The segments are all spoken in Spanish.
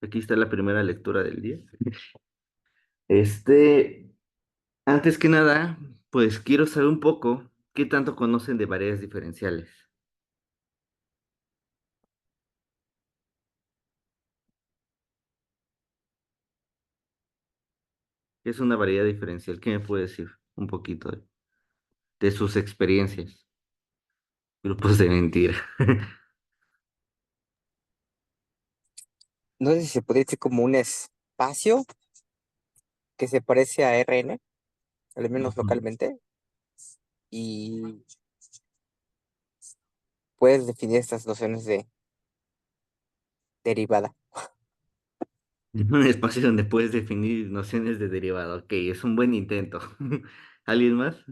Aquí está la primera lectura del día. Este, Antes que nada, pues quiero saber un poco qué tanto conocen de variedades diferenciales. ¿Qué es una variedad diferencial? ¿Qué me puede decir un poquito de sus experiencias? Grupos de mentira. No sé si se podría decir como un espacio que se parece a RN, al menos Ujú. localmente, y puedes definir estas nociones de derivada. Un espacio donde puedes definir nociones de derivado. Ok, es un buen intento. ¿Alguien más?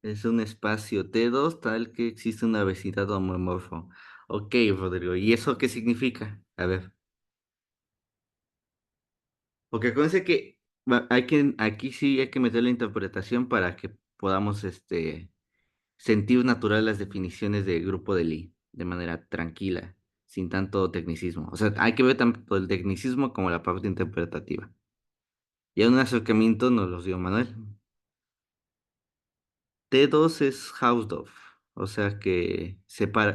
Es un espacio T2 tal que existe una obesidad homomorfo. Ok, Rodrigo. ¿Y eso qué significa? A ver. Porque acuérdense que aquí sí hay que meter la interpretación para que podamos sentir natural las definiciones de grupo de Lie de manera tranquila, sin tanto tecnicismo. O sea, hay que ver tanto el tecnicismo como la parte interpretativa. Ya un acercamiento nos los dio Manuel. T2 es Hausdorff, o sea que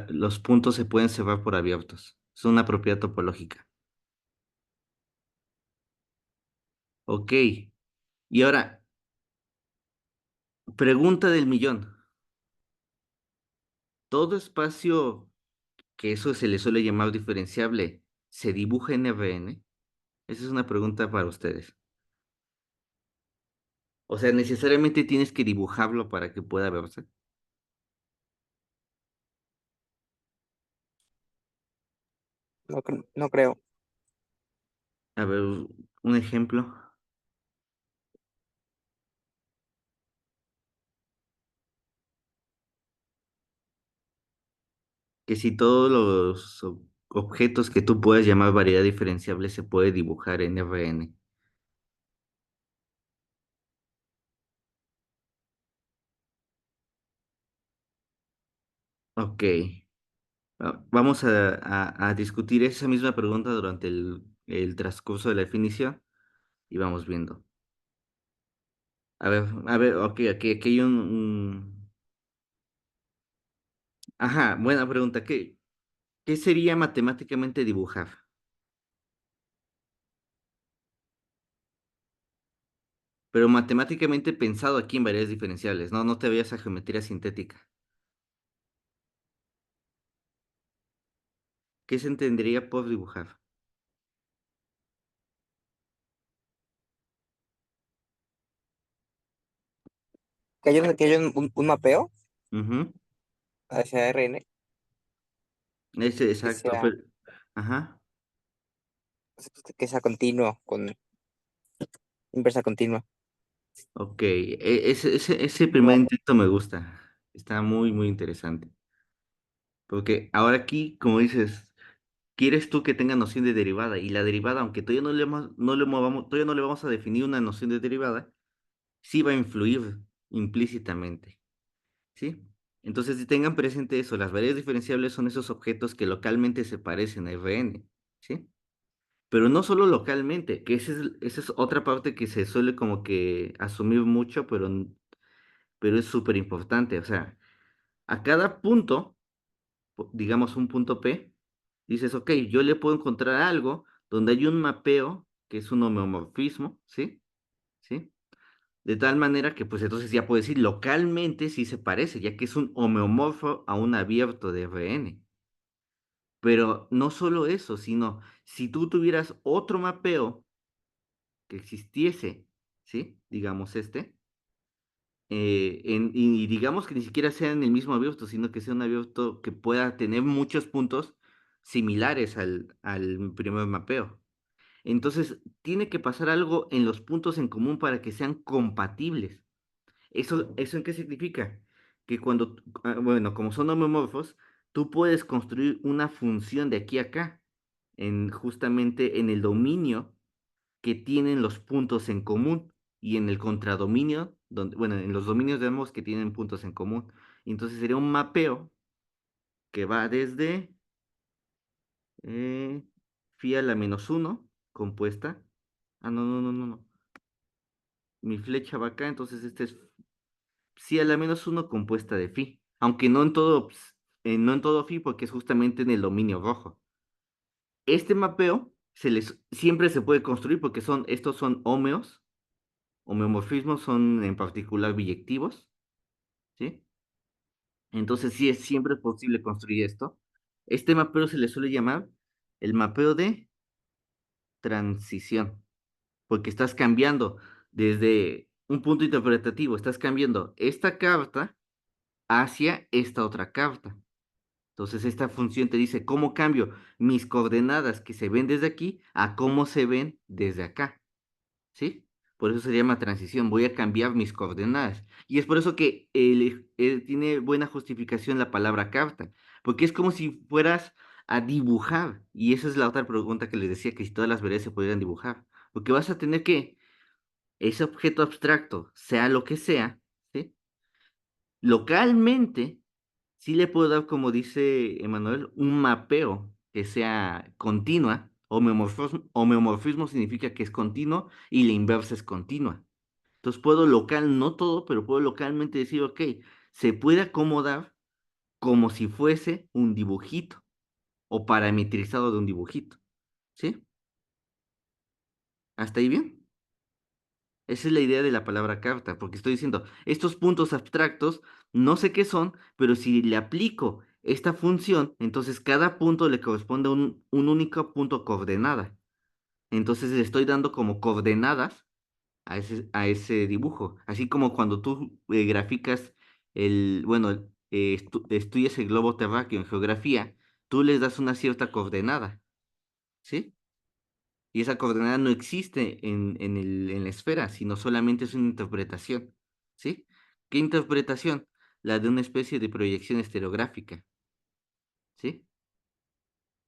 los puntos se pueden cerrar por abiertos. Es una propiedad topológica. Ok. Y ahora, pregunta del millón. ¿Todo espacio que eso se le suele llamar diferenciable, se dibuja en RN? Esa es una pregunta para ustedes. O sea, necesariamente tienes que dibujarlo para que pueda verse. No, no creo. A ver, un ejemplo, que si todos los objetos que tú puedas llamar variedad diferenciable se puede dibujar en RN. Ok, vamos a discutir esa misma pregunta durante el transcurso de la definición y vamos viendo. Ok, aquí hay Ajá, buena pregunta. ¿Qué sería matemáticamente dibujar? Pero matemáticamente pensado aquí en variedades diferenciales, ¿no? No te vayas a geometría sintética. ¿Qué se entendería por dibujar? Que haya un mapeo Ujú. hacia RN Ese, que exacto, sea, pero... Ajá, que sea continuo, con inversa continua. ok. Ese primer No, intento me gusta. Está muy, muy interesante. Porque ahora aquí, como dices, quieres tú que tenga noción de derivada. Y la derivada, aunque todavía todavía no le vamos a definir una noción de derivada, sí va a influir implícitamente. ¿Sí? Entonces, si tengan presente eso, las variedades diferenciables son esos objetos que localmente se parecen a Rn, ¿sí? Pero no solo localmente, que esa es otra parte que se suele como que asumir mucho, pero es súper importante. O sea, a cada punto, digamos un punto P, dices, ok, yo le puedo encontrar algo donde hay un mapeo, que es un homeomorfismo, ¿sí? ¿Sí? De tal manera que pues entonces ya puedo decir localmente sí se parece, ya que es un homeomorfo a un abierto de Rn. Pero no solo eso, sino si tú tuvieras otro mapeo que existiese, ¿sí? Digamos y digamos que ni siquiera sea en el mismo abierto, sino que sea un abierto que pueda tener muchos puntos similares al primer mapeo. Entonces, tiene que pasar algo en los puntos en común para que sean compatibles. ¿Eso en qué significa? Que bueno, como son homomorfos, tú puedes construir una función de aquí a acá, justamente en el dominio, que tienen los puntos en común y en el contradominio, donde, bueno, en los dominios de ambos que tienen puntos en común. Entonces sería un mapeo que va desde eh, phi a la -1 compuesta. Ah, no, no, no, no, no. Mi flecha va acá, entonces este es psi a la -1 compuesta de phi. Aunque no en todo, no en todo phi, porque es justamente en el dominio rojo. Este mapeo siempre se puede construir porque estos son hómeos, homeomorfismos son en particular biyectivos, ¿sí? Entonces sí es siempre posible construir esto. Este mapeo se le suele llamar el mapeo de transición, porque estás cambiando desde un punto interpretativo, estás cambiando esta carta hacia esta otra carta. Entonces esta función te dice cómo cambio mis coordenadas que se ven desde aquí a cómo se ven desde acá. ¿Sí? Por eso se llama transición, voy a cambiar mis coordenadas. Y es por eso que tiene buena justificación la palabra carta, porque es como si fueras a dibujar. Y esa es la otra pregunta que les decía, que si todas las variables se pudieran dibujar. Porque vas a tener que, ese objeto abstracto, sea lo que sea, ¿sí? Localmente, sí le puedo dar, como dice Emanuel, un mapeo que sea continua. Homeomorfismo significa que es continuo y la inversa es continua. Entonces puedo local, no todo, pero puedo localmente decir, ok, se puede acomodar como si fuese un dibujito o parametrizado de un dibujito. ¿Sí? ¿Hasta ahí bien? Esa es la idea de la palabra carta, porque estoy diciendo, estos puntos abstractos, no sé qué son, pero si le aplico esta función, entonces cada punto le corresponde a un único punto coordenada. Entonces le estoy dando como coordenadas a ese dibujo. Así como cuando tú graficas bueno, estudias el globo terráqueo en geografía, tú les das una cierta coordenada, ¿sí? Y esa coordenada no existe en la esfera, sino solamente es una interpretación, ¿sí? ¿Qué interpretación? La de una especie de proyección estereográfica, ¿sí?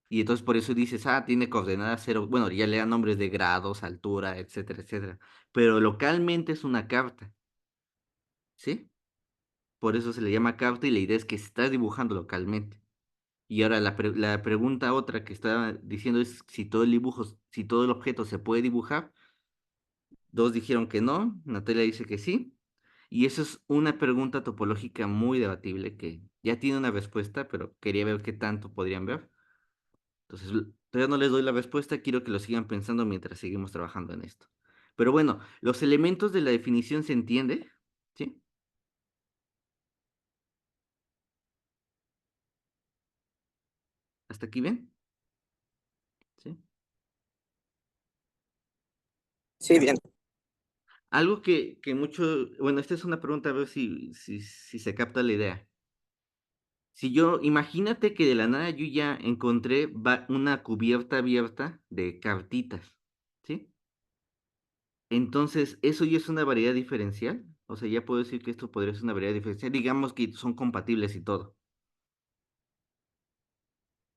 Y entonces por eso dices, tiene coordenadas cero, bueno, ya le dan nombres de grados, altura, etcétera, etcétera. Pero localmente es una carta, ¿sí? Por eso se le llama carta y la idea es que estás dibujando localmente. Y ahora la pregunta otra que estaba diciendo es si todo el dibujo, si todo el objeto se puede dibujar. Dos dijeron que no, Natalia dice que sí. Y eso es una pregunta topológica muy debatible que ya tiene una respuesta, pero quería ver qué tanto podrían ver. Entonces, todavía no les doy la respuesta, quiero que lo sigan pensando mientras seguimos trabajando en esto. Pero bueno, los elementos de la definición se entiende, ¿sí? ¿Hasta aquí ven? ¿Sí? Sí, bien. Algo que mucho, bueno, esta es una pregunta a ver si se capta la idea. Si yo, imagínate que de la nada yo ya encontré una cubierta abierta de cartitas, ¿sí? Entonces, ¿eso ya es una variedad diferencial? O sea, ya puedo decir que esto podría ser una variedad diferencial. Digamos que son compatibles y todo,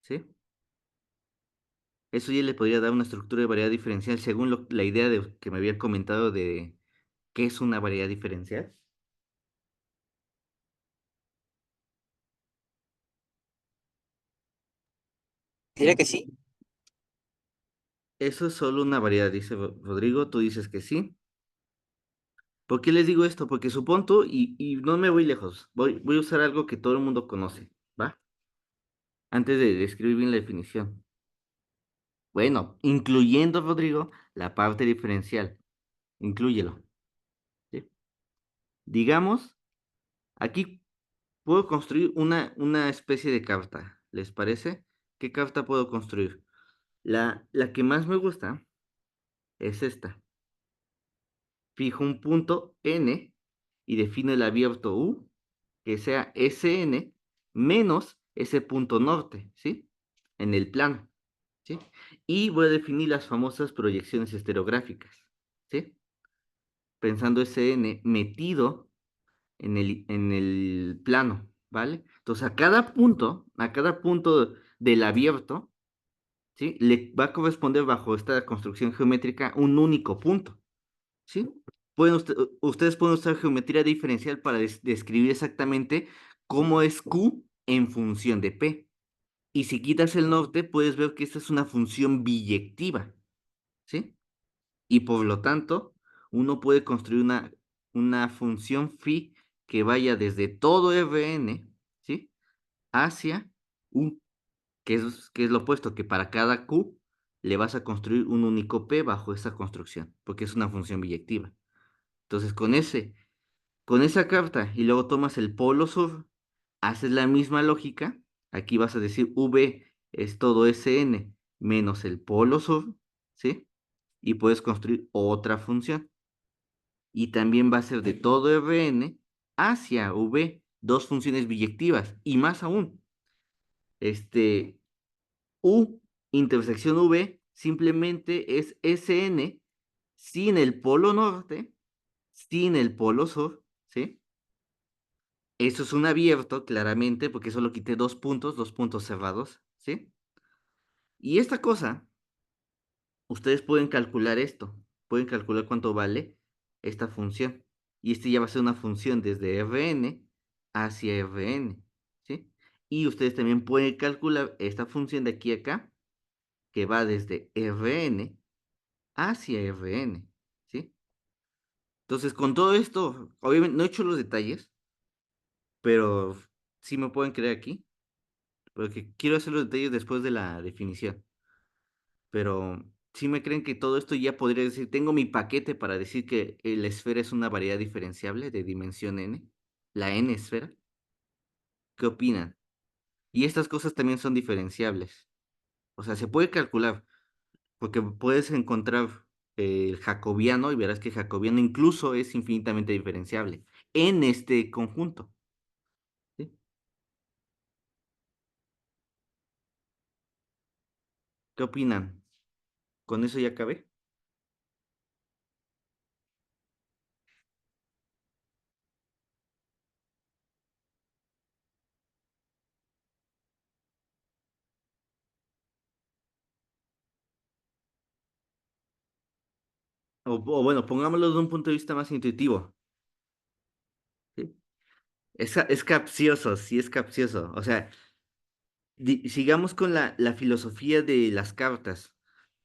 ¿sí? Eso ya le podría dar una estructura de variedad diferencial según la idea que me había comentado de qué es una variedad diferencial. Diría que sí. Eso es solo una variedad, dice Rodrigo, tú dices que sí. ¿Por qué les digo esto? Porque supongo, y no me voy lejos, voy a usar algo que todo el mundo conoce, ¿va? Antes de describir bien la definición. Bueno, incluyendo, Rodrigo, la parte diferencial. Inclúyelo, ¿sí? Digamos, aquí puedo construir una especie de carta. ¿Les parece? ¿Qué carta puedo construir? La que más me gusta es esta. Fijo un punto N y defino el abierto U, que sea SN menos ese punto norte, ¿sí? En el plano, ¿sí? Y voy a definir las famosas proyecciones estereográficas, ¿sí? Pensando SN metido en el plano, ¿vale? Entonces, a cada punto del abierto, ¿sí? Le va a corresponder bajo esta construcción geométrica un único punto, ¿sí? Ustedes pueden usar geometría diferencial para describir exactamente cómo es Q en función de P. Y si quitas el norte, puedes ver que esta es una función biyectiva, ¿sí? Y por lo tanto, uno puede construir una función phi que vaya desde todo Rn, ¿sí? Hacia U, que es lo opuesto, que para cada Q le vas a construir un único P bajo esa construcción, porque es una función biyectiva. Entonces, con esa carta y luego tomas el polo sur, haces la misma lógica. Aquí vas a decir V es todo Sn menos el polo sur, ¿sí? Y puedes construir otra función. Y también va a ser de todo Rn hacia V, dos funciones biyectivas. Y más aún, este U intersección V simplemente es Sn sin el polo norte, sin el polo sur, ¿sí? Eso es un abierto, claramente, porque solo quité dos puntos cerrados, ¿sí? Y esta cosa, ustedes pueden calcular esto, pueden calcular cuánto vale esta función. Y este ya va a ser una función desde Rn hacia Rn, ¿sí? Y ustedes también pueden calcular esta función de aquí a acá, que va desde Rn hacia Rn, ¿sí? Entonces, con todo esto, obviamente no he hecho los detalles, pero sí me pueden creer aquí, porque quiero hacer los detalles después de la definición. Pero sí me creen que todo esto ya podría decir, tengo mi paquete para decir que la esfera es una variedad diferenciable de dimensión n, la n esfera. ¿Qué opinan? Y estas cosas también son diferenciables. O sea, se puede calcular, porque puedes encontrar el jacobiano y verás que el jacobiano incluso es infinitamente diferenciable en este conjunto. ¿Sí? ¿Qué opinan? ¿Con eso ya acabé? O bueno, pongámoslo desde un punto de vista más intuitivo. ¿Sí? Es capcioso, sí es capcioso. O sea, sigamos con la filosofía de las cartas.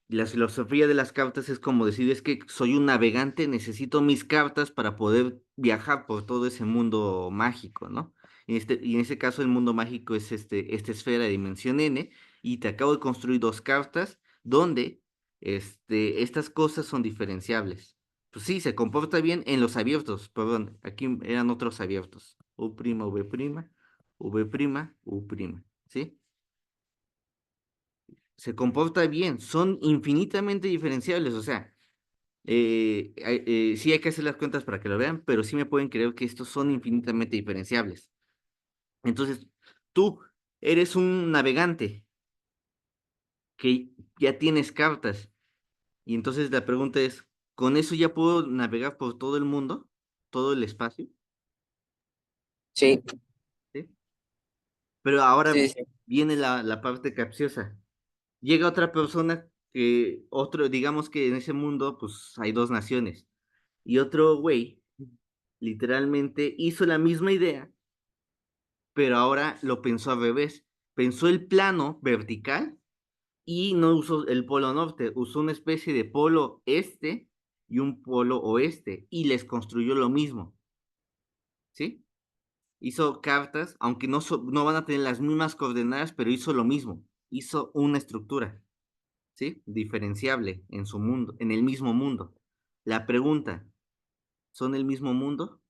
La filosofía de las cartas es como decir, es que soy un navegante, necesito mis cartas para poder viajar por todo ese mundo mágico, ¿no? Y en este caso el mundo mágico es esta esfera de dimensión n, y te acabo de construir dos cartas donde estas cosas son diferenciables. Pues sí, se comporta bien en los abiertos, perdón, aquí eran otros abiertos. U', V', V', U', ¿sí? Se comporta bien, son infinitamente diferenciables, o sea, sí hay que hacer las cuentas para que lo vean, pero sí me pueden creer que estos son infinitamente diferenciables. Entonces, tú eres un navegante que ya tienes cartas, y entonces la pregunta es, ¿con eso ya puedo navegar por todo el mundo, todo el espacio? Sí, ¿Sí? Pero ahora sí, sí. viene la parte capciosa. Llega otra persona digamos que en ese mundo, pues hay dos naciones. Y otro güey, literalmente, hizo la misma idea, pero ahora lo pensó al revés. Pensó el plano vertical y no usó el polo norte, usó una especie de polo este y un polo oeste y les construyó lo mismo, ¿sí? Hizo cartas, aunque no van a tener las mismas coordenadas, pero hizo lo mismo. Hizo una estructura, ¿sí? Diferenciable en su mundo, en el mismo mundo. La pregunta, ¿son el mismo mundo?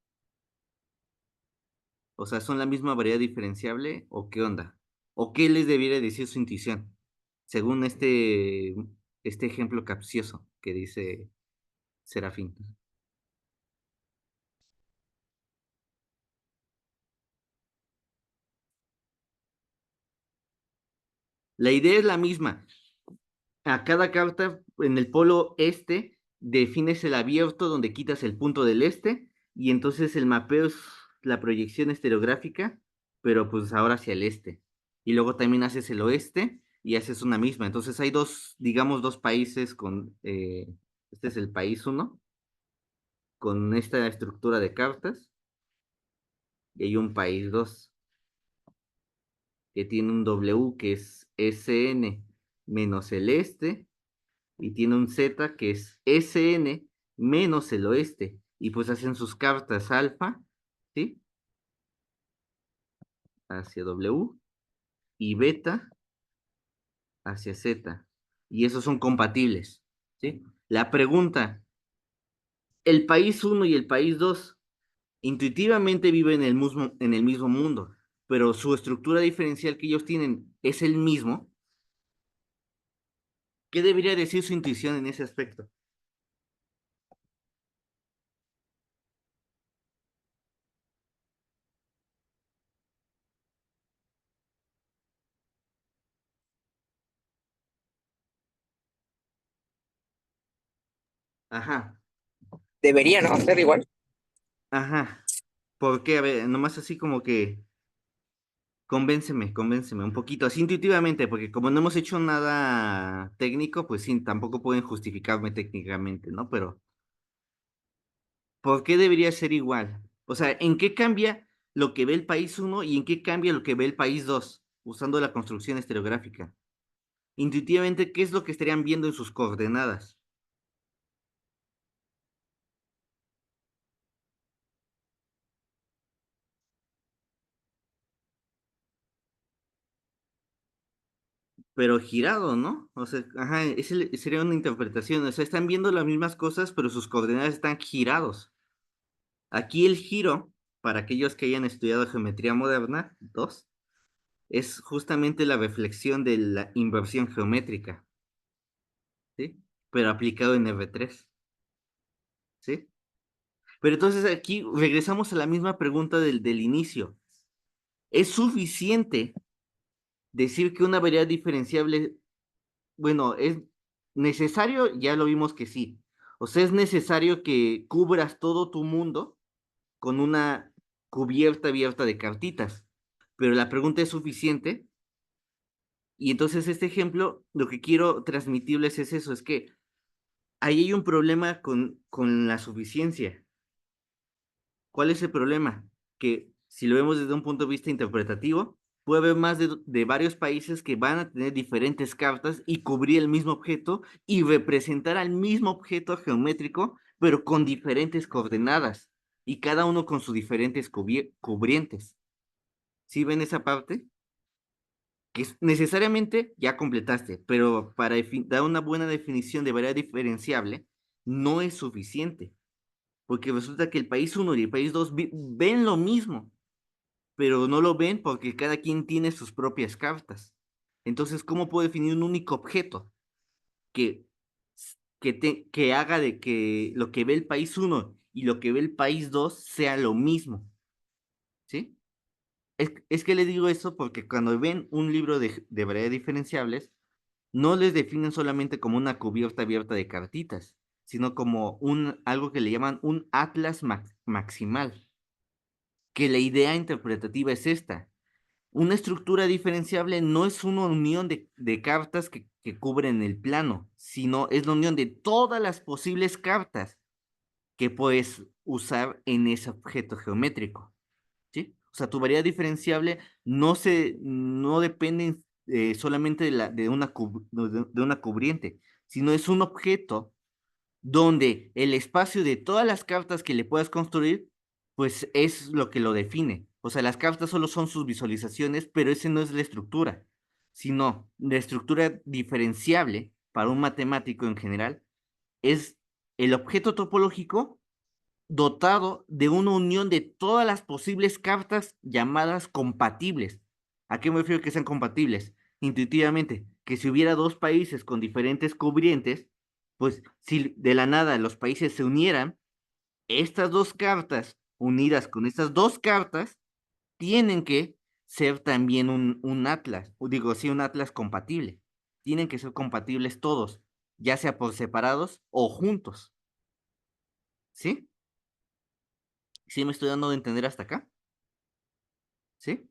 O sea, ¿son la misma variedad diferenciable o qué onda? ¿O qué les debiera decir su intuición? Según este ejemplo capcioso que dice Serafín. La idea es la misma. A cada carta en el polo este defines el abierto donde quitas el punto del este y entonces el mapeo es la proyección estereográfica, pero pues ahora hacia el este. Y luego también haces el oeste y haces una misma. Entonces hay dos, digamos, dos países con, este es el país uno, con esta estructura de cartas, y hay un país dos, que tiene un W que es SN menos el este, y tiene un Z que es SN menos el oeste, y pues hacen sus cartas alfa, ¿sí? Hacia W, y beta hacia Z, y esos son compatibles, ¿sí? La pregunta, el país uno y el país 2 intuitivamente viven en el mismo mundo, pero su estructura diferencial que ellos tienen es el mismo. ¿Qué debería decir su intuición en ese aspecto? Ajá, Debería, ¿no? Ser igual. ajá. ¿Por qué? A ver, nomás así como que convénceme, convénceme un poquito, así intuitivamente, porque como no hemos hecho nada técnico, pues sí, tampoco pueden justificarme técnicamente, ¿no? Pero ¿por qué debería ser igual? O sea, ¿en qué cambia lo que ve el país uno y en qué cambia lo que ve el país 2 usando la construcción estereográfica? Intuitivamente, ¿qué es lo que estarían viendo en sus coordenadas? Pero girado, ¿no? O sea, ajá, sería una interpretación. O sea, están viendo las mismas cosas, pero sus coordenadas están girados. Aquí el giro, para aquellos que hayan estudiado geometría moderna, dos, es justamente la reflexión de la inversión geométrica, ¿sí? Pero aplicado en R3, ¿sí? Pero entonces aquí regresamos a la misma pregunta del inicio. ¿Es suficiente decir que una variedad diferenciable, bueno, es necesario? Ya lo vimos que sí. O sea, es necesario que cubras todo tu mundo con una cubierta abierta de cartitas. Pero la pregunta es suficiente. Y entonces este ejemplo, lo que quiero transmitirles es eso, es que ahí hay un problema con la suficiencia. ¿Cuál es el problema? Que si lo vemos desde un punto de vista interpretativo, puede haber más de varios países que van a tener diferentes cartas y cubrir el mismo objeto y representar al mismo objeto geométrico, pero con diferentes coordenadas y cada uno con sus diferentes cubrientes. ¿Sí ven esa parte? Que necesariamente ya completaste, pero para dar una buena definición de variedad diferenciable, no es suficiente, porque resulta que el país uno y el país 2 ven lo mismo, pero no lo ven porque cada quien tiene sus propias cartas. Entonces, ¿cómo puedo definir un único objeto que, que haga de que lo que ve el país uno y lo que ve el país 2 sea lo mismo? ¿Sí? Es que le digo eso porque cuando ven un libro de variedades diferenciables, no les definen solamente como una cubierta abierta de cartitas, sino como algo que le llaman un atlas maximal, que la idea interpretativa es esta. Una estructura diferenciable no es una unión de cartas que cubren el plano, sino es la unión de todas las posibles cartas que puedes usar en ese objeto geométrico. ¿Sí? O sea, tu variedad diferenciable no depende solamente de una cubriente, sino es un objeto donde el espacio de todas las cartas que le puedas construir, pues es lo que lo define. O sea, las cartas solo son sus visualizaciones, pero ese no es la estructura, sino la estructura diferenciable para un matemático en general es el objeto topológico dotado de una unión de todas las posibles cartas llamadas compatibles. ¿A qué me refiero que sean compatibles? Intuitivamente, que si hubiera dos países con diferentes cubrientes, pues si de la nada los países se unieran, estas dos cartas unidas con estas dos cartas tienen que ser también un atlas, o digo, sí, un atlas compatible. Tienen que ser compatibles todos, ya sea por separados o juntos. ¿Sí? ¿Sí me estoy dando de entender hasta acá? ¿Sí?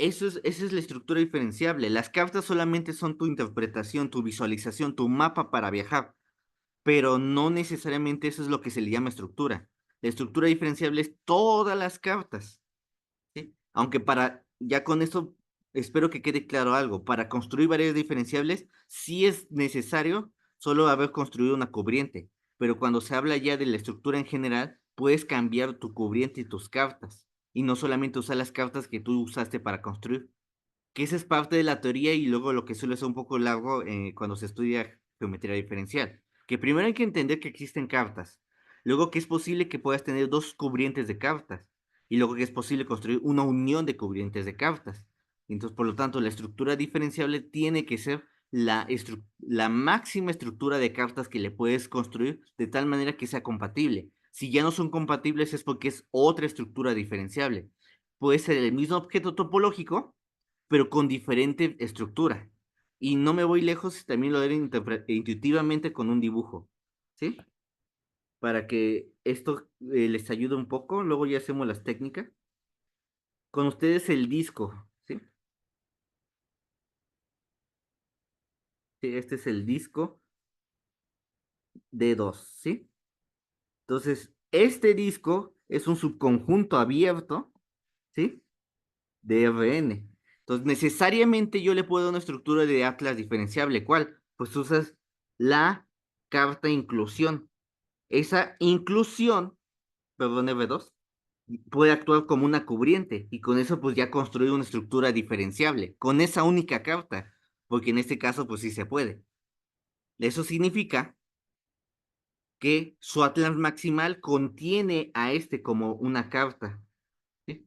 esa es la estructura diferenciable. Las cartas solamente son tu interpretación, tu visualización, tu mapa para viajar, pero no necesariamente eso es lo que se le llama estructura. La estructura diferenciable es todas las cartas. ¿Sí? Aunque ya con esto, espero que quede claro algo, para construir variables diferenciables, sí es necesario solo haber construido una cubriente, pero cuando se habla ya de la estructura en general, puedes cambiar tu cubriente y tus cartas, y no solamente usar las cartas que tú usaste para construir, que esa es parte de la teoría y luego lo que suele ser un poco largo cuando se estudia geometría diferencial. Que primero hay que entender que existen cartas, luego que es posible que puedas tener dos cubrientes de cartas, y luego que es posible construir una unión de cubrientes de cartas. Entonces, por lo tanto, la estructura diferenciable tiene que ser la máxima estructura de cartas que le puedes construir de tal manera que sea compatible. Si ya no son compatibles es porque es otra estructura diferenciable. Puede ser el mismo objeto topológico, pero con diferente estructura. Y no me voy lejos, también lo haré intuitivamente con un dibujo, ¿sí? Para que esto les ayude un poco, luego ya hacemos las técnicas. Con ustedes el disco, ¿sí? Sí, este es el disco D2, ¿sí? Entonces, este disco es un subconjunto abierto, ¿sí? De Rn. Entonces, necesariamente yo le puedo dar una estructura de atlas diferenciable. ¿Cuál? Pues usas la carta inclusión. Esa inclusión, perdón, F2, puede actuar como una cubriente y con eso pues ya construir una estructura diferenciable, con esa única carta, porque en este caso pues sí se puede. Eso significa que su atlas maximal contiene a este como una carta, ¿sí?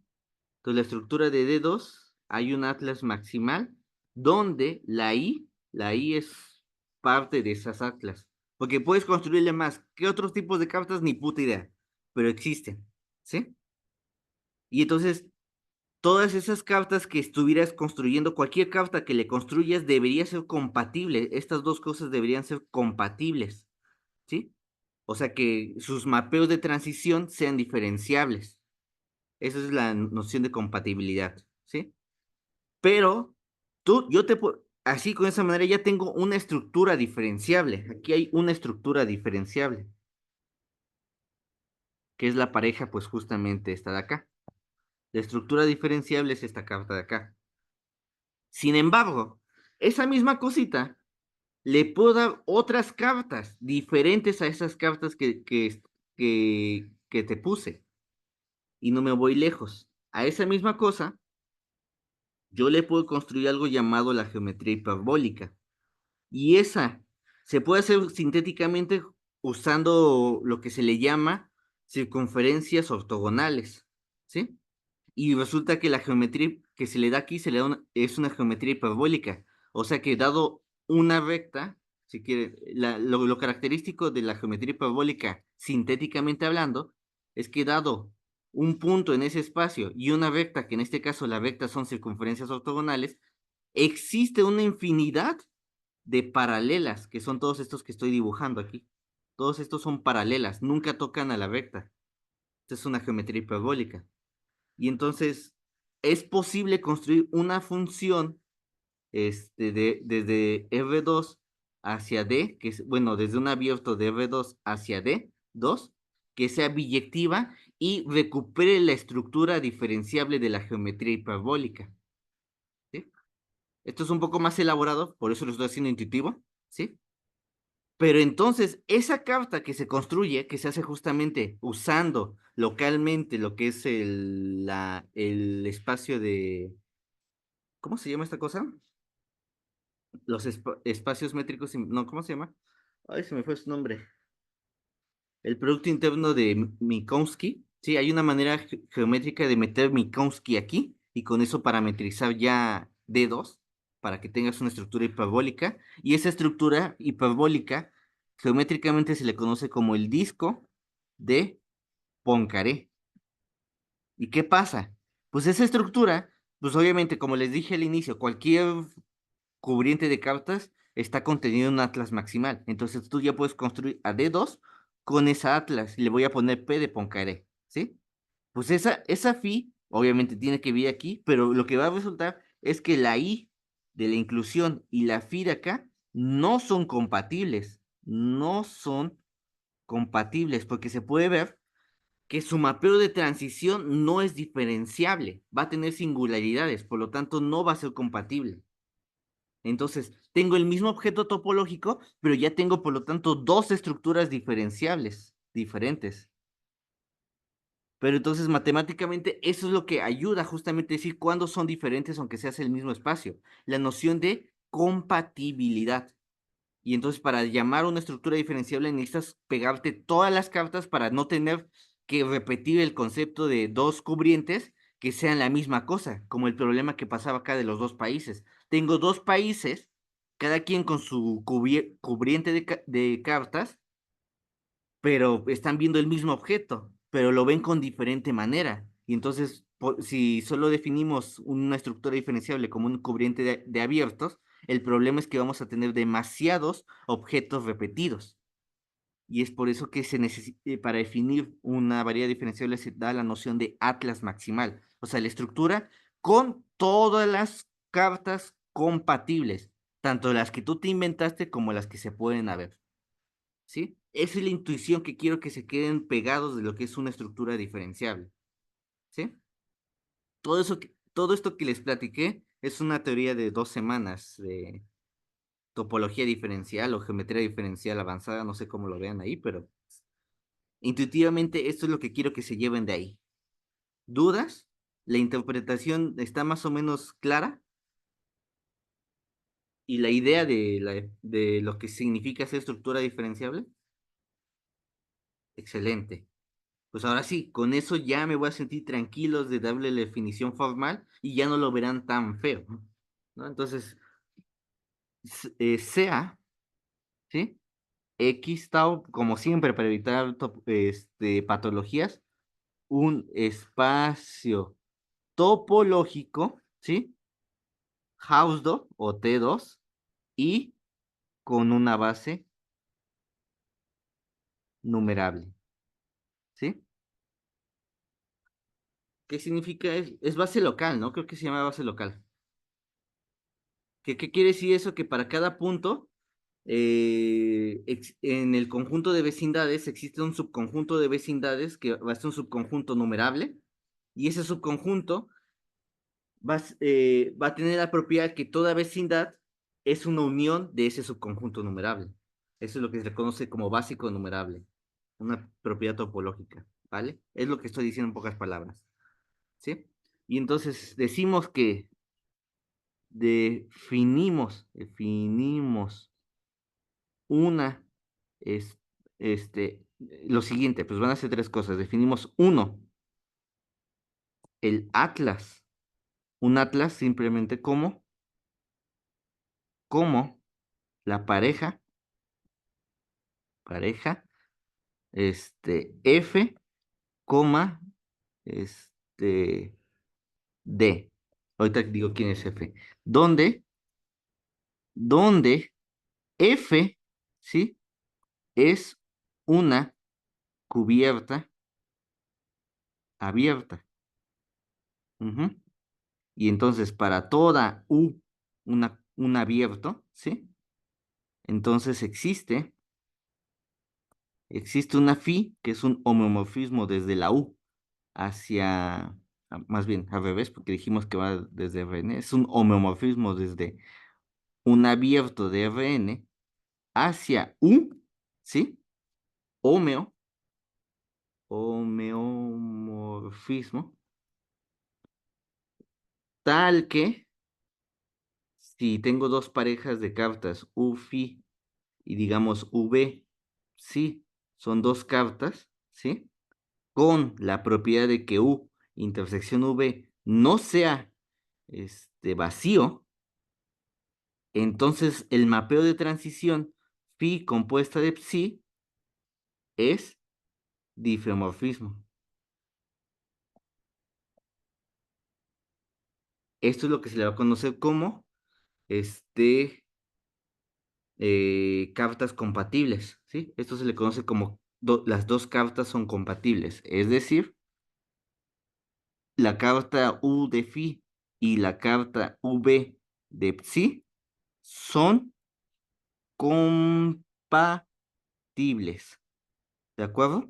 Entonces la estructura de D2 hay un atlas maximal donde la I es parte de esas atlas, porque puedes construirle más. ¿Qué otros tipos de cartas? Ni puta idea, pero existen, ¿sí? Y entonces, todas esas cartas que estuvieras construyendo, cualquier carta que le construyas debería ser compatible. Estas dos cosas deberían ser compatibles, ¿sí? O sea, que sus mapeos de transición sean diferenciables. Esa es la noción de compatibilidad, ¿sí? Pero así con esa manera ya tengo una estructura diferenciable. Aquí hay una estructura diferenciable, que es la pareja, pues justamente esta de acá. La estructura diferenciable es esta carta de acá. Sin embargo, esa misma cosita le puedo dar otras cartas diferentes a esas cartas que te puse. Y no me voy lejos. A esa misma cosa, yo le puedo construir algo llamado la geometría hiperbólica. Y esa se puede hacer sintéticamente usando lo que se le llama circunferencias ortogonales. ¿Sí? Y resulta que la geometría que se le da aquí es una geometría hiperbólica. O sea que dado una recta, si quiere, lo característico de la geometría hiperbólica, sintéticamente hablando, es que dado un punto en ese espacio y una recta, que en este caso las rectas son circunferencias ortogonales, existe una infinidad de paralelas, que son todos estos que estoy dibujando aquí. Todos estos son paralelas, nunca tocan a la recta. Esta es una geometría hiperbólica. Y entonces es posible construir una función desde R2 hacia D, que es, bueno, desde un abierto de R2 hacia D2, que sea biyectiva y recupere la estructura diferenciable de la geometría hiperbólica. ¿Sí? Esto es un poco más elaborado, por eso lo estoy haciendo intuitivo, ¿sí? Pero entonces, esa carta que se construye, que se hace justamente usando localmente lo que es el espacio de, ¿cómo se llama esta cosa? Los espacios métricos, no, ¿cómo se llama? Ay, se me fue su nombre. El producto interno de Minkowski. Sí, hay una manera geométrica de meter Minkowski aquí y con eso parametrizar ya D2 para que tengas una estructura hiperbólica. Y esa estructura hiperbólica geométricamente se le conoce como el disco de Poincaré. ¿Y qué pasa? Pues esa estructura, pues obviamente, como les dije al inicio, cualquier cubriente de cartas está contenido en un atlas maximal. Entonces tú ya puedes construir a D2 con esa atlas y le voy a poner P de Poincaré, ¿sí? Pues esa phi obviamente tiene que vivir aquí, pero lo que va a resultar es que la I de la inclusión y la phi de acá no son compatibles, no son compatibles, porque se puede ver que su mapeo de transición no es diferenciable, va a tener singularidades, por lo tanto no va a ser compatible. Entonces, tengo el mismo objeto topológico, pero ya tengo, por lo tanto, dos estructuras diferenciables, diferentes. Pero entonces, matemáticamente, eso es lo que ayuda justamente a decir cuándo son diferentes, aunque se hace el mismo espacio. La noción de compatibilidad. Y entonces para llamar una estructura diferenciable necesitas pegarte todas las cartas para no tener que repetir el concepto de dos cubrientes que sean la misma cosa, como el problema que pasaba acá de los dos países. Tengo dos países, cada quien con su cubriente de cartas, pero están viendo el mismo objeto, pero lo ven con diferente manera. Y entonces, si solo definimos una estructura diferenciable como un cubriente de abiertos, el problema es que vamos a tener demasiados objetos repetidos. Y es por eso que se necesita, para definir una variedad diferenciable se da la noción de atlas maximal, o sea, la estructura con todas las cartas compatibles, tanto las que tú te inventaste como las que se pueden haber. ¿Sí? Esa es la intuición que quiero que se queden pegados de lo que es una estructura diferenciable, ¿sí? Todo esto que les platiqué es una teoría de 2 semanas de topología diferencial o geometría diferencial avanzada, no sé cómo lo vean ahí, pero intuitivamente esto es lo que quiero que se lleven de ahí. ¿Dudas? ¿La interpretación está más o menos clara? ¿Y la idea de lo que significa esa estructura diferenciable? Excelente. Pues ahora sí, con eso ya me voy a sentir tranquilos de darle la definición formal y ya no lo verán tan feo, ¿no? Entonces, sea, ¿sí? X tau, como siempre, para evitar patologías, un espacio topológico, ¿sí? Hausdorff o T2 y con una base numerable, ¿sí? ¿Qué significa? Es base local, ¿no? Creo que se llama base local. ¿Qué quiere decir eso? Que para cada punto en el conjunto de vecindades existe un subconjunto de vecindades que va a ser un subconjunto numerable y ese subconjunto va a tener la propiedad que toda vecindad es una unión de ese subconjunto numerable. Eso es lo que se reconoce como básico numerable, una propiedad topológica, ¿vale? Es lo que estoy diciendo en pocas palabras, ¿sí? Y entonces decimos que definimos una es lo siguiente, pues van a ser tres cosas. Definimos uno, el atlas. Un atlas simplemente como la pareja, F, coma, este, D. Ahorita digo quién es F. Donde, donde F, ¿sí? Es una cubierta abierta. Ujú. Y entonces para toda U, un abierto, ¿sí? Entonces existe una phi que es un homeomorfismo desde la U hacia, más bien al revés, porque dijimos que va desde Rn, es un homeomorfismo desde un abierto de Rn hacia U, ¿sí? Homeo, homeomorfismo, tal que si tengo dos parejas de cartas U phi y digamos V, sí, son dos cartas, ¿sí? Con la propiedad de que U intersección V no sea vacío, entonces el mapeo de transición phi compuesta de psi es difeomorfismo. Esto es lo que se le va a conocer como este, cartas compatibles, ¿sí? Esto se le conoce como las dos cartas son compatibles, es decir, la carta U de Phi y la carta V de Psi son compatibles, ¿de acuerdo?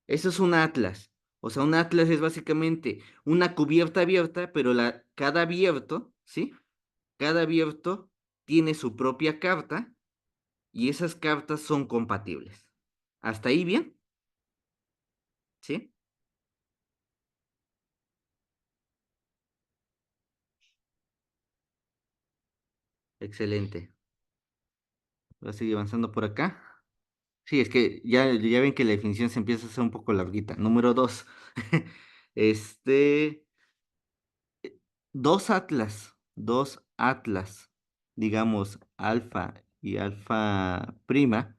Eso es un atlas. O sea, un atlas es básicamente una cubierta abierta, pero cada abierto, ¿sí? Cada abierto tiene su propia carta y esas cartas son compatibles. ¿Hasta ahí bien? ¿Sí? Excelente. Voy a seguir avanzando por acá. Sí, es que ya ven que la definición se empieza a hacer un poco larguita. Número dos. Este, dos atlas, digamos, alfa y alfa prima,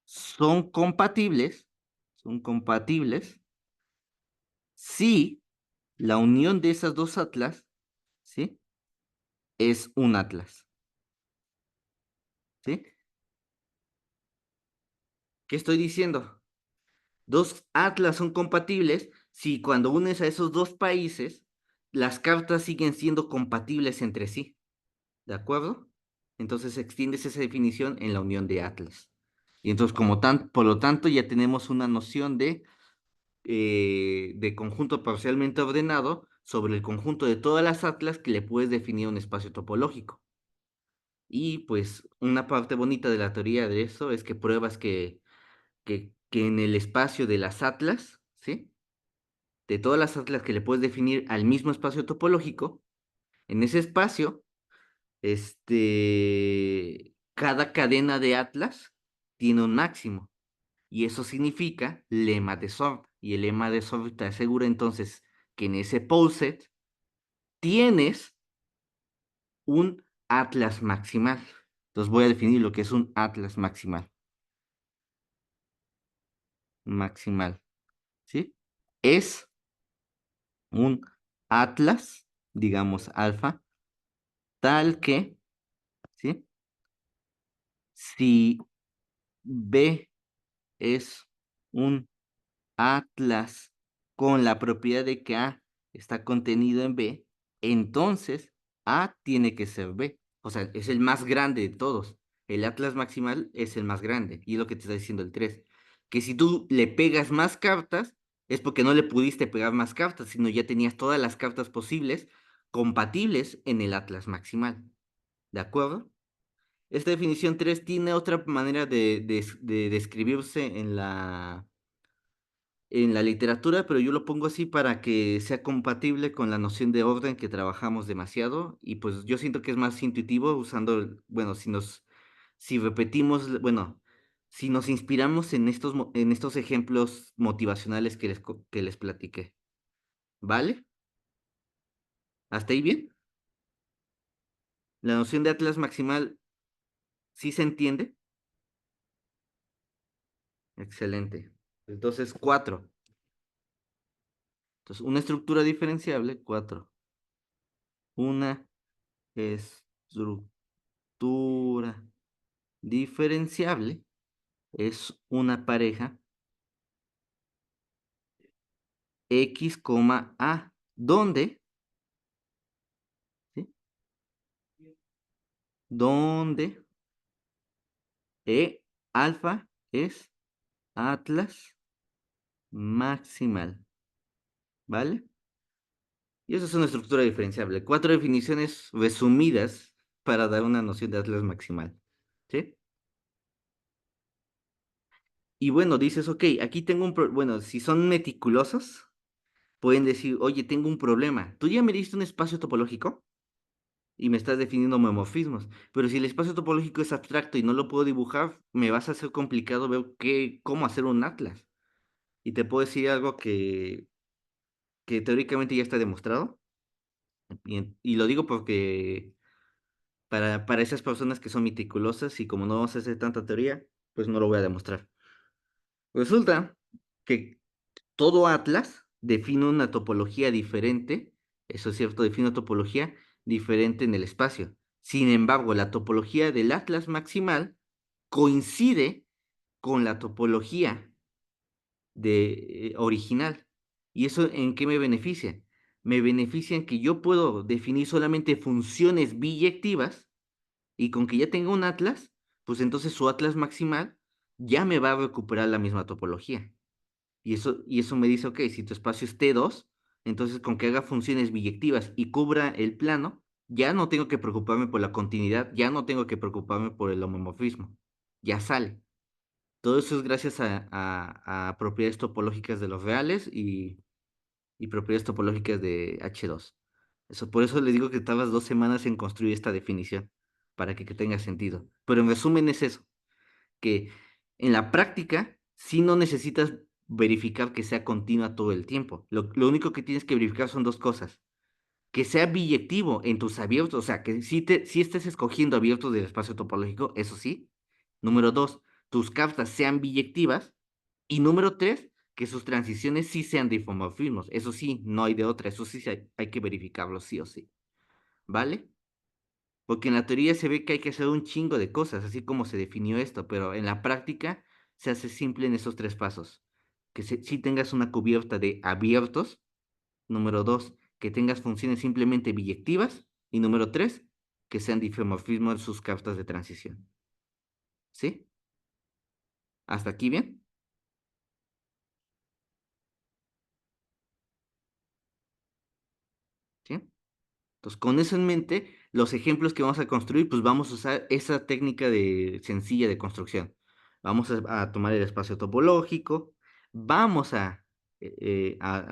son compatibles, son compatibles si la unión de esas dos atlas, ¿sí? Es un atlas, ¿sí? ¿Qué estoy diciendo? Dos atlas son compatibles si cuando unes a esos dos países, las cartas siguen siendo compatibles entre sí, ¿de acuerdo? Entonces extiendes esa definición en la unión de atlas. Y entonces, por lo tanto, ya tenemos una noción de conjunto parcialmente ordenado sobre el conjunto de todas las atlas que le puedes definir un espacio topológico. Y pues una parte bonita de la teoría de eso es que pruebas que en el espacio de las atlas, ¿sí? De todas las atlas que le puedes definir al mismo espacio topológico, en ese espacio, cada cadena de atlas tiene un máximo. Y eso significa lema de Sort. Y el lema de Sort te asegura entonces que en ese poset tienes un atlas maximal. Entonces voy a definir lo que es un atlas maximal. Maximal, ¿sí? Es un atlas, digamos alfa, tal que, ¿sí? Si B es un atlas con la propiedad de que A está contenido en B, entonces A tiene que ser B. O sea, es el más grande de todos. El atlas maximal es el más grande. Y es lo que te está diciendo el 3. Que si tú le pegas más cartas, es porque no le pudiste pegar más cartas, sino ya tenías todas las cartas posibles compatibles en el atlas maximal. ¿De acuerdo? Esta definición 3 tiene otra manera de describirse en la literatura, pero yo lo pongo así para que sea compatible con la noción de orden que trabajamos demasiado y pues yo siento que es más intuitivo usando, bueno, si repetimos, bueno, si nos inspiramos en en estos ejemplos motivacionales que les platiqué, ¿vale? ¿Hasta ahí bien? La noción de atlas maximal, ¿sí se entiende? Excelente. Entonces, cuatro. Entonces, una estructura diferenciable, cuatro. Una estructura diferenciable es una pareja X, A, donde, ¿sí? Donde E alfa es atlas maximal, ¿vale? Y eso es una estructura diferenciable. Cuatro definiciones resumidas para dar una noción de atlas maximal, ¿sí? Y bueno, dices, ok, aquí tengo bueno, si son meticulosos, pueden decir, oye, tengo un problema. ¿Tú ya me diste un espacio topológico? Y me estás definiendo homomorfismos. Pero si el espacio topológico es abstracto y no lo puedo dibujar, me vas a hacer complicado ver cómo hacer un atlas. Y te puedo decir algo que teóricamente ya está demostrado. Y lo digo porque para esas personas que son meticulosas y como no vamos a hacer tanta teoría, pues no lo voy a demostrar. Resulta que todo atlas define una topología diferente, eso es cierto, define una topología diferente en el espacio. Sin embargo, la topología del atlas maximal coincide con la topología original. ¿Y eso en qué me beneficia? Me beneficia en que yo puedo definir solamente funciones biyectivas y con que ya tenga un atlas, pues entonces su atlas maximal ya me va a recuperar la misma topología. Y eso me dice, ok, si tu espacio es T2, entonces con que haga funciones biyectivas y cubra el plano, ya no tengo que preocuparme por la continuidad, ya no tengo que preocuparme por el homomorfismo. Ya sale. Todo eso es gracias a propiedades topológicas de los reales y propiedades topológicas de H2. Por eso les digo que tardas 2 semanas en construir esta definición, para que tenga sentido. Pero en resumen es eso, que en la práctica sí no necesitas verificar que sea continua todo el tiempo. Lo único que tienes que verificar son dos cosas. Que sea biyectivo en tus abiertos, o sea, que si estés escogiendo abiertos del espacio topológico, eso sí. Número dos, tus cartas sean biyectivas. Y número tres, que sus transiciones sí sean de isomorfismos. Eso sí, no hay de otra. Eso sí hay que verificarlo sí o sí. ¿Vale? Porque en la teoría se ve que hay que hacer un chingo de cosas, así como se definió esto, pero en la práctica se hace simple en esos tres pasos. Si tengas una cubierta de abiertos. Número dos, que tengas funciones simplemente biyectivas. Y número tres, que sean difeomorfismo en sus cartas de transición. ¿Sí? ¿Hasta aquí bien? ¿Sí? Entonces, con eso en mente, los ejemplos que vamos a construir, pues vamos a usar esa técnica sencilla de construcción. Vamos a tomar el espacio topológico, vamos a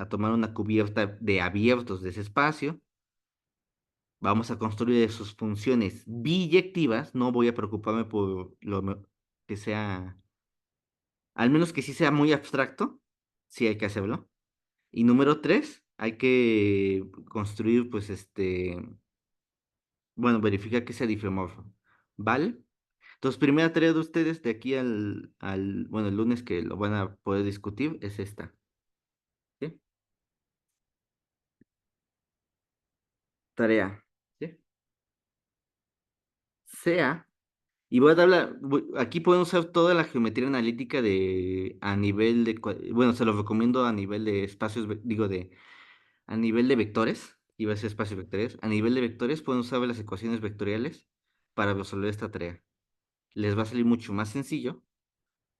tomar una cubierta de abiertos de ese espacio, vamos a construir sus funciones biyectivas, no voy a preocuparme por que sea, al menos que sí sea muy abstracto, sí hay que hacerlo. Y número tres, hay que construir, pues, bueno, verificar que sea difeomorfo. ¿Vale? Entonces, primera tarea de ustedes de aquí bueno, el lunes que lo van a poder discutir es esta. ¿Sí? Tarea. ¿Sí? Sea, y voy a darle, aquí pueden usar toda la geometría analítica a nivel bueno, se los recomiendo a nivel de espacios, digo, a nivel de vectores, iba a ser espacios vectores, a nivel de vectores pueden usar las ecuaciones vectoriales para resolver esta tarea. Les va a salir mucho más sencillo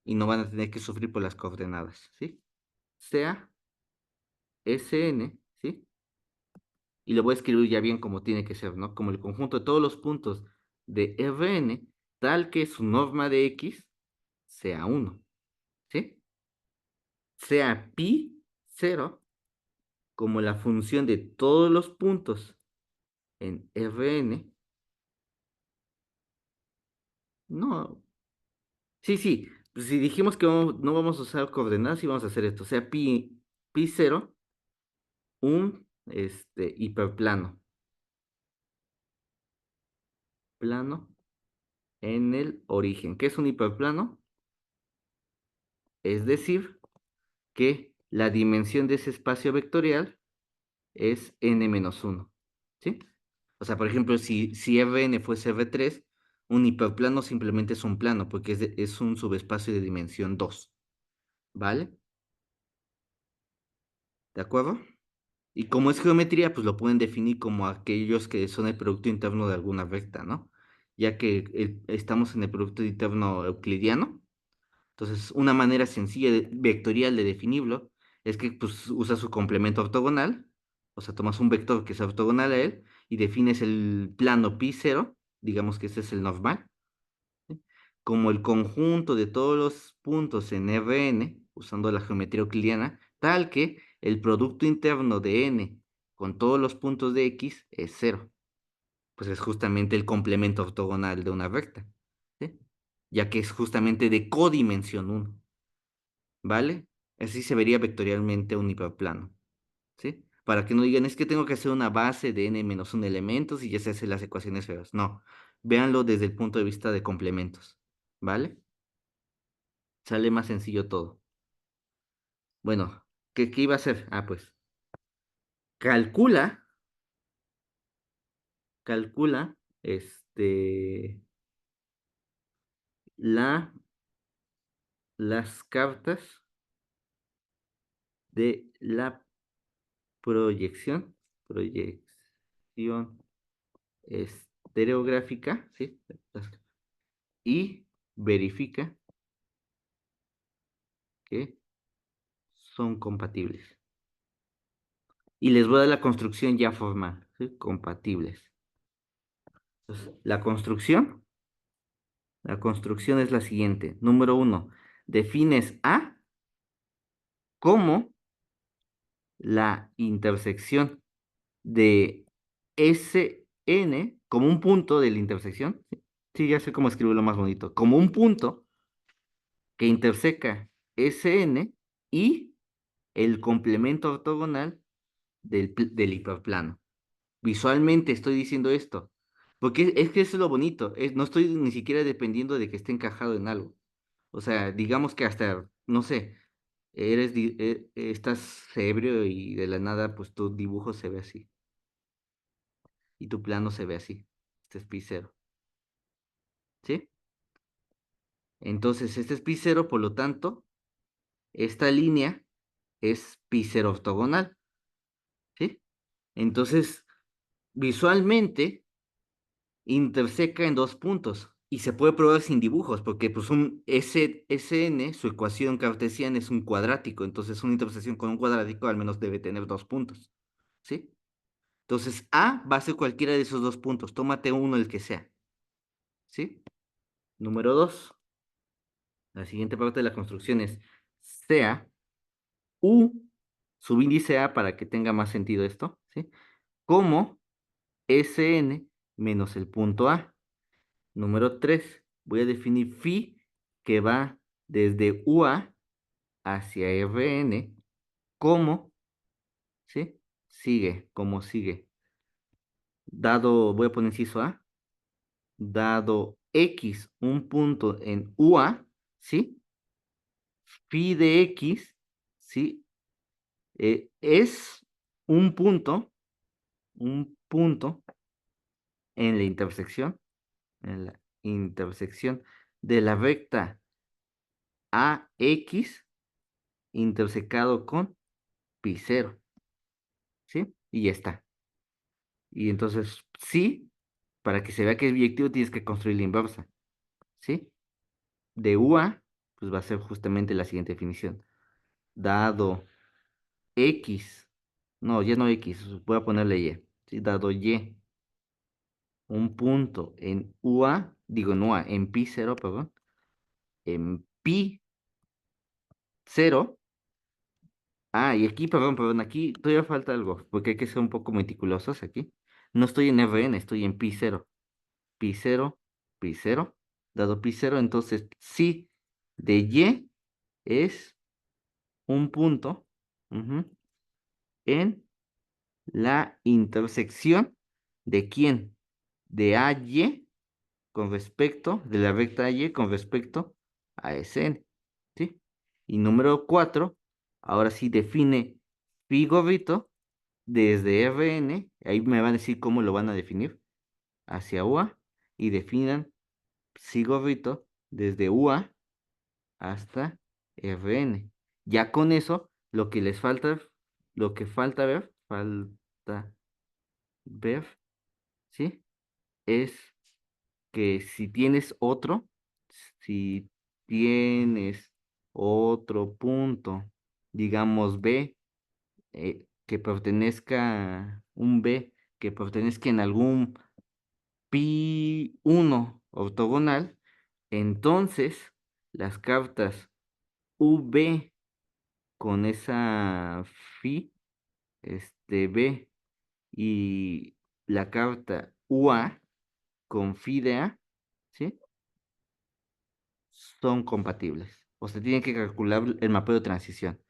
y no van a tener que sufrir por las coordenadas, ¿sí? Sea Sn, ¿sí? Y lo voy a escribir ya bien como tiene que ser, ¿no? Como el conjunto de todos los puntos de Rn, tal que su norma de X sea uno, ¿sí? Sea pi cero como la función de todos los puntos en Rn. No, sí, sí, pues si dijimos que no vamos a usar coordenadas y vamos a hacer esto, o sea, pi cero, un hiperplano, plano en el origen. ¿Qué es un hiperplano? Es decir, que la dimensión de ese espacio vectorial es n-1, ¿sí? O sea, por ejemplo, si Rn fuese R3, un hiperplano simplemente es un plano, porque es un subespacio de dimensión 2, ¿vale? ¿De acuerdo? Y como es geometría, pues lo pueden definir como aquellos que son el producto interno de alguna recta, ¿no? Ya que estamos en el producto interno euclidiano. Entonces, una manera sencilla vectorial de definirlo es que pues, usa su complemento ortogonal, o sea, tomas un vector que es ortogonal a él y defines el plano pi cero, digamos que ese es el normal, ¿sí? Como el conjunto de todos los puntos en Rn, usando la geometría euclidiana, tal que el producto interno de n con todos los puntos de x es cero. Pues es justamente el complemento ortogonal de una recta, ¿sí? Ya que es justamente de codimensión uno. ¿Vale? Así se vería vectorialmente un hiperplano, ¿sí? Para que no digan, es que tengo que hacer una base de n-1 elementos y ya se hacen las ecuaciones feas. No, véanlo desde el punto de vista de complementos, ¿vale? Sale más sencillo todo. Bueno, ¿qué iba a hacer? Ah, pues, calcula, calcula, la, las cartas de la proyección, proyección estereográfica, ¿sí? Y verifica que son compatibles. Y les voy a dar la construcción ya formal, ¿sí? Compatibles. Entonces, la construcción es la siguiente. Número uno, defines A como la intersección de SN como un punto de la intersección. Sí, sí, ya sé cómo escribirlo más bonito. Como un punto que interseca SN y el complemento ortogonal del hiperplano. Visualmente estoy diciendo esto, porque es que eso es lo bonito, no estoy ni siquiera dependiendo de que esté encajado en algo. O sea, digamos que hasta, no sé, estás ebrio y de la nada, pues tu dibujo se ve así y tu plano se ve así. Este es pi cero, ¿sí? Entonces, este es pi cero, por lo tanto, esta línea es pi cero ortogonal, ¿sí? Entonces, visualmente interseca en dos puntos y se puede probar sin dibujos, porque pues un SN, su ecuación cartesiana es un cuadrático, entonces una intersección con un cuadrático al menos debe tener dos puntos, ¿sí? Entonces A va a ser cualquiera de esos dos puntos, tómate uno el que sea, ¿sí? Número dos, la siguiente parte de la construcción es sea U, subíndice A para que tenga más sentido esto, ¿sí? Como SN menos el punto A. Número 3, voy a definir phi que va desde UA hacia RN como, ¿sí? Sigue, como sigue. Dado, voy a poner inciso A, dado X un punto en UA, ¿sí? Phi de X, ¿sí? Es un punto en la intersección de la recta AX intersecado con pi cero, ¿sí? Y ya está. Y entonces, sí, para que se vea que es biyectivo tienes que construir la inversa, ¿sí? De UA, pues va a ser justamente la siguiente definición. Dado X, no, ya no X, voy a ponerle Y, ¿sí? Dado Y, un punto en UA, digo en UA, en pi cero, perdón, en pi cero. Ah, y aquí, perdón, aquí todavía falta algo, porque hay que ser un poco meticulosos aquí. No estoy en RN, estoy en pi cero. Pi cero, pi cero, dado pi cero, entonces sí de Y es un punto, ujú, en la intersección de quién, de AY con respecto, de la recta AY con respecto a SN, ¿sí? Y número 4, ahora sí define phi gorrito desde RN, ahí me van a decir cómo lo van a definir, hacia UA, y definan psi gorrito desde UA hasta RN. Ya con eso, lo que falta ver, ¿sí? Es que si tienes otro punto, digamos B, un B que pertenezca en algún pi 1 ortogonal, entonces las cartas UB con esa phi, B, y la carta UA con phi de A, ¿sí? Son compatibles. O sea, tienen que calcular el mapeo de transición.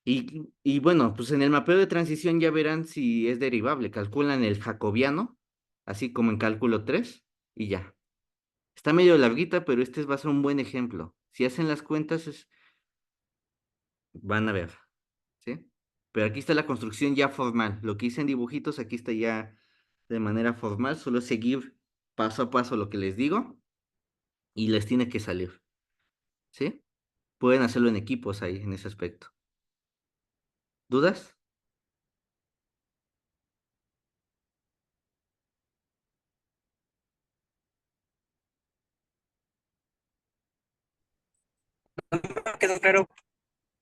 Y bueno, pues en el mapeo de transición ya verán si es derivable. Calculan el jacobiano, así como en cálculo 3 y ya. Está medio larguita, pero este va a ser un buen ejemplo. Si hacen las cuentas, van a ver, ¿sí? Pero aquí está la construcción ya formal. Lo que hice en dibujitos, aquí está ya de manera formal. Solo seguir paso a paso lo que les digo y les tiene que salir, ¿sí? Pueden hacerlo en equipos ahí, en ese aspecto. ¿Dudas? quedó claro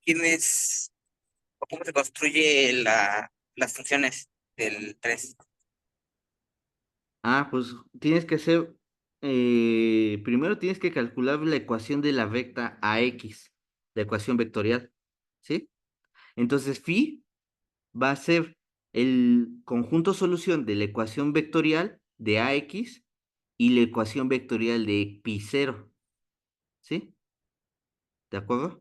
quién es o cómo se construye las funciones del 3. Pues tienes que hacer, primero tienes que calcular la ecuación de la recta AX, la ecuación vectorial, ¿sí? Entonces, phi va a ser el conjunto solución de la ecuación vectorial de AX y la ecuación vectorial de pi cero, ¿sí? ¿De acuerdo?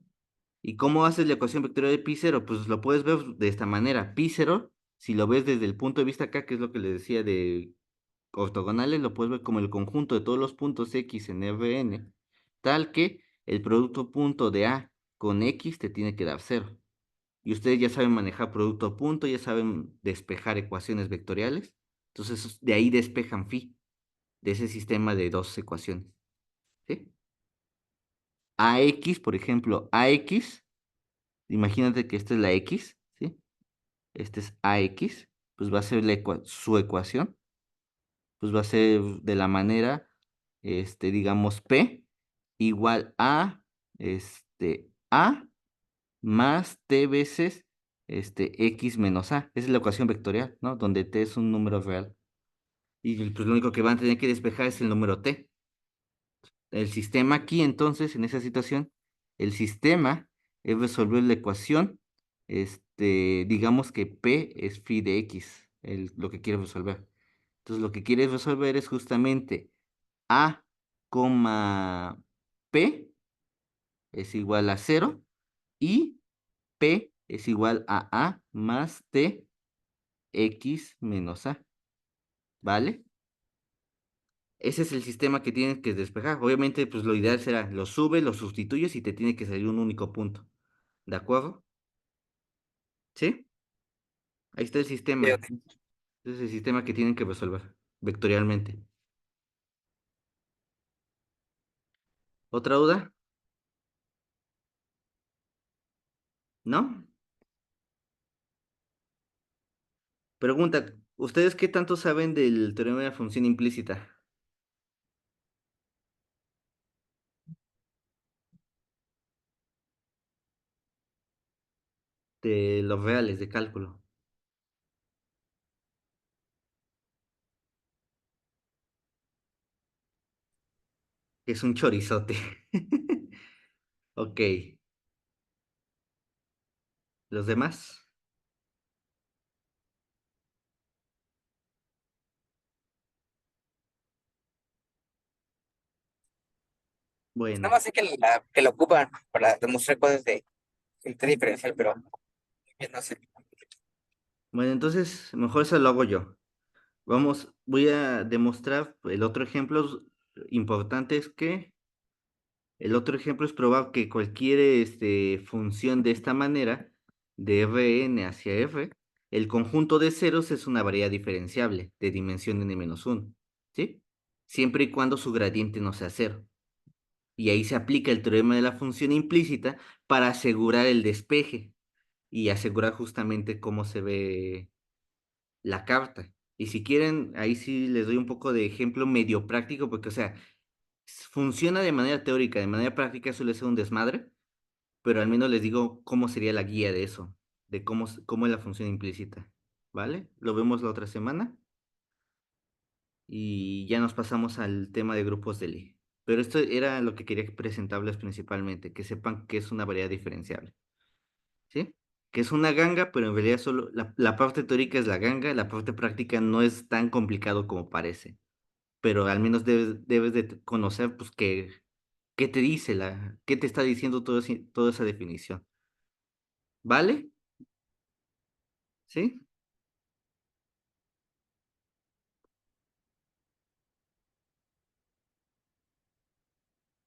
¿Y cómo haces la ecuación vectorial de pi cero? Pues lo puedes ver de esta manera. Pi cero, si lo ves desde el punto de vista acá, que es lo que les decía de ortogonales, lo puedes ver como el conjunto de todos los puntos X en Rn, tal que el producto punto de A con X te tiene que dar cero. Y ustedes ya saben manejar producto punto, ya saben despejar ecuaciones vectoriales. Entonces, de ahí despejan phi, de ese sistema de dos ecuaciones. ¿Sí? AX, por ejemplo, AX, imagínate que esta es la X, ¿sí? Este es AX, pues va a ser su ecuación, pues va a ser de la manera, digamos, P igual a, A más T veces, X menos A. Esa es la ecuación vectorial, ¿no? Donde T es un número real. Y pues lo único que van a tener que despejar es el número T. El sistema aquí, entonces, en esa situación, el sistema es resolver la ecuación, digamos que P es phi de X, lo que quiere resolver. Entonces, lo que quiere resolver es justamente A, P es igual a cero y P es igual a A más T X menos A, ¿vale? Ese es el sistema que tienes que despejar. Obviamente, pues lo ideal será, lo subes, lo sustituyes y te tiene que salir un único punto. ¿De acuerdo? ¿Sí? Ahí está el sistema. Ese es el sistema que tienen que resolver vectorialmente. ¿Otra duda? ¿No? Pregunta, ¿ustedes qué tanto saben del teorema de la función implícita? De los reales de cálculo, que es un chorizote. Ok, ¿los demás? Pues nada Bueno. más sé que lo ocupan para demostrar cosas de filtro diferencial, pero no sé. Bueno, entonces mejor eso lo hago yo. Voy a demostrar el otro ejemplo importante es que el otro ejemplo es probar que cualquier función de esta manera, de Rn hacia f, el conjunto de ceros es una variedad diferenciable de dimensión n-1, ¿sí? Siempre y cuando su gradiente no sea cero. Y ahí se aplica el teorema de la función implícita para asegurar el despeje y asegurar justamente cómo se ve la carta. Y si quieren, ahí sí les doy un poco de ejemplo medio práctico, porque, o sea, funciona de manera teórica, de manera práctica suele ser un desmadre, pero al menos les digo cómo sería la guía de eso, de cómo es la función implícita, ¿vale? Lo vemos la otra semana y ya nos pasamos al tema de grupos de Lie. Pero esto era lo que quería presentarles principalmente, que sepan que es una variedad diferenciable, ¿sí? Que es una ganga, pero en realidad solo la parte teórica es la ganga, la parte práctica no es tan complicado como parece, pero al menos debes de conocer, pues, qué te dice qué te está diciendo toda esa definición, ¿vale? ¿Sí?